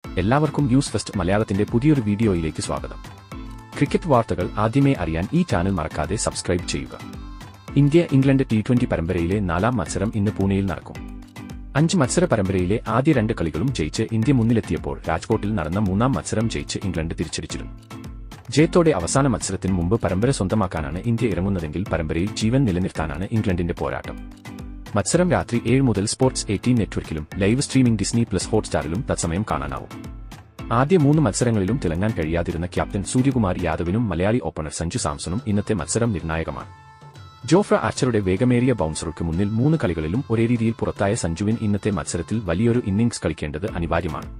എല്ലാവർക്കും news first മലയാളത്തിന്റെ പുതിയൊരു വീഡിയോയിലേക്ക് സ്വാഗതം. ക്രിക്കറ്റ് വാർത്തകൾ ആദ്യമേ അറിയാൻ ഈ ചാനൽ മറക്കാതെ സബ്സ്ക്രൈബ് ചെയ്യുക. ഇന്ത്യ-ഇംഗ്ലണ്ട് T20 പരമ്പരയിലെ 4ാം മത്സരം ഇന്ന് പൂനെയിൽ നടക്കും. 5 മത്സര പരമ്പരയിലെ ആദ്യ 2 കളികളും ജയിച്ച് ഇന്ത്യ മുന്നിലെത്തിയപ്പോൾ രാജ്കോട്ടിൽ നടന്ന 3ാം മത്സരം ജയിച്ച് ഇംഗ്ലണ്ട് തിരിച്ചടിച്ചിരുന്നു. ജയത്തോടെ അവസാന മത്സരത്തിന് മുമ്പ് പരമ്പര സ്വന്തമാക്കാനാണ് ഇന്ത്യ ഇറങ്ങുന്നതെങ്കിൽ പരമ്പരയിൽ ജീവൻ നിലനിർത്താനാണ് ഇംഗ്ലണ്ടിന്റെ പോരാട്ടം. മത്സരം രാത്രി 7 മുതൽ സ്പോർട്സ് 18 നെറ്റ്വർക്കിലും ലൈവ് സ്ട്രീമിംഗ് ഡിസ്നി പ്ലസ് ഹോട്ട്സ്റ്റാറിലും തത്സമയം കാണാനാവും. ആദ്യ 3 മത്സരങ്ങളിലും തിളങ്ങാൻ കഴിയാതിരുന്ന ക്യാപ്റ്റൻ സൂര്യകുമാർ യാദവിനും മലയാളി ഓപ്പണർ സഞ്ജു സാംസണും ഇന്നത്തെ മത്സരം നിർണായകമാണ്. ജോഫ്ര ആർച്ചറുടെ വേഗമേറിയ ബൌൺസറുക്ക് മുന്നിൽ 3 കളികളിലും ഒരേ രീതിയിൽ പുറത്തായ സഞ്ജുവിന് ഇന്നത്തെ മത്സരത്തിൽ വലിയൊരു ഇന്നിംഗ്സ് കളിക്കേണ്ടത് അനിവാര്യമാണ്.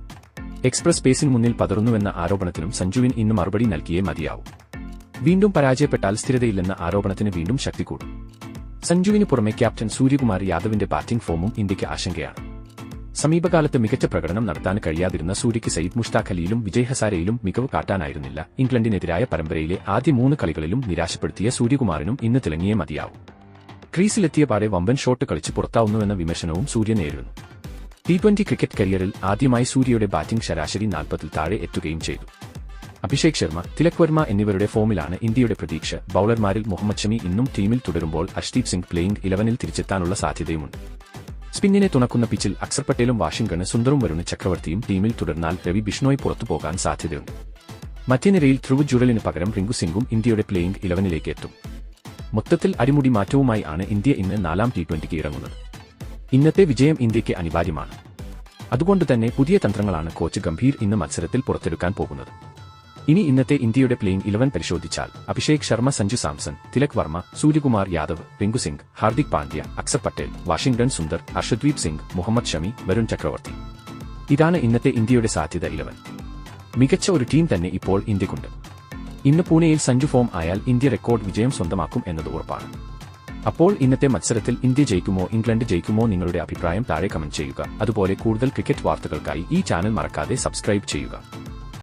എക്സ്പ്രസ് പേസിന് മുന്നിൽ പതറുന്നുവെന്ന ആരോപണത്തിനും സഞ്ജുവിന് ഇന്ന് മറുപടി നൽകിയേ മതിയാവൂ. വീണ്ടും പരാജയപ്പെട്ടാൽ സ്ഥിരതയില്ലെന്ന ആരോപണത്തിന് വീണ്ടും ശക്തി കൂടും. സഞ്ജുവിന് പുറമെ ക്യാപ്റ്റൻ സൂര്യകുമാർ യാദവിന്റെ ബാറ്റിംഗ് ഫോമും ഇന്ത്യയ്ക്ക് ആശങ്കയാണ്. സമീപകാലത്ത് മികച്ച പ്രകടനം നടത്താൻ കഴിയാതിരുന്ന സൂര്യയ്ക്ക് സയ്യിദ് മുഷ്താഖ് അലിയിലും വിജയ് ഹസാരയിലും മികവ് കാട്ടാനായിരുന്നില്ല. ഇംഗ്ലണ്ടിനെതിരായ പരമ്പരയിലെ ആദ്യ 3 കളികളിലും നിരാശപ്പെടുത്തിയ സൂര്യകുമാറിനും ഇന്ന് തിളങ്ങിയേ മതിയാവൂ. ക്രീസിലെത്തിയ പാടെ വമ്പൻ ഷോട്ട് കളിച്ച് പുറത്താവുന്നുവെന്ന വിമർശനവും സൂര്യ നേരിടുന്നു. T20 ക്രിക്കറ്റ് കരിയറിൽ ആദ്യമായി സൂര്യയുടെ ബാറ്റിംഗ് ശരാശരി 40-ൽ താഴെ എത്തുകയും ചെയ്തു. അഭിഷേക് ശർമ്മ, തിലക് വർമ്മ എന്നിവരുടെ ഫോമിലാണ് ഇന്ത്യയുടെ പ്രതീക്ഷ. ബൌളർമാരിൽ മുഹമ്മദ് ഷമി ഇന്നും ടീമിൽ തുടരുമ്പോൾ അർഷ്ദീപ് സിംഗ് പ്ലേയിംഗ് 11-ൽ തിരിച്ചെത്താനുള്ള സാധ്യതയുമുണ്ട്. സ്പിന്നിനെ തുണക്കുന്ന പിച്ചിൽ അക്സർ പട്ടേലും വാഷിംഗ്ടണ് സുന്ദറും വരുൺ ചക്രവർത്തിയും ടീമിൽ തുടർന്നാൽ രവി ബിഷ്ണോയ് പുറത്തുപോകാൻ സാധ്യതയുണ്ട്. മധ്യനിരയിൽ ധ്രുവ് ജുറലിന് പകരം റിങ്കു സിംഗും ഇന്ത്യയുടെ പ്ലേയിംഗ് 11-ലേക്ക് എത്തും. മൊത്തത്തിൽ അടിമുടി മാറ്റവുമായി ആണ് ഇന്ത്യ ഇന്ന് 4ാം T20ക്ക് ഇറങ്ങുന്നത്. ഇന്നത്തെ വിജയം ഇന്ത്യയ്ക്ക് അനിവാര്യമാണ്. അതുകൊണ്ട് തന്നെ പുതിയ തന്ത്രങ്ങളാണ് കോച്ച് ഗംഭീർ ഇന്ന് മത്സരത്തിൽ പുറത്തെടുക്കാൻ പോകുന്നത്. ഇനി ഇന്നത്തെ ഇന്ത്യയുടെ പ്ലേയിംഗ് 11 പരിശോധിച്ചാൽ അഭിഷേക് ശർമ്മ, സഞ്ജു സാംസൺ, തിലക് വർമ്മ, സൂര്യകുമാർ യാദവ്, റിങ്കു സിംഗ്, ഹാർദിക് പാണ്ഡ്യ, അക്സർ പട്ടേൽ, വാഷിംഗ്ടൺ സുന്ദർ, അർഷദ്വീപ് സിംഗ്, മുഹമ്മദ് ഷമി, വരുൺ ചക്രവർത്തി. ഇതാണ് ഇന്നത്തെ ഇന്ത്യയുടെ സാധ്യത 11. മികച്ച ഒരു ടീം തന്നെ ഇപ്പോൾ ഇന്ത്യക്കുണ്ട്. ഇന്ന് പൂനെയിൽ സഞ്ജു ഫോം ആയാൽ ഇന്ത്യ റെക്കോർഡ് വിജയം സ്വന്തമാക്കും എന്നത് ഉറപ്പാണ്. അപ്പോൾ ഇന്നത്തെ മത്സരത്തിൽ ഇന്ത്യ ജയിക്കുമോ ഇംഗ്ലണ്ട് ജയിക്കുമോ? നിങ്ങളുടെ അഭിപ്രായം താഴെ കമന്റ് ചെയ്യുക. അതുപോലെ കൂടുതൽ ക്രിക്കറ്റ് വാർത്തകൾക്കായി ഈ ചാനൽ മറക്കാതെ സബ്സ്ക്രൈബ് ചെയ്യുക.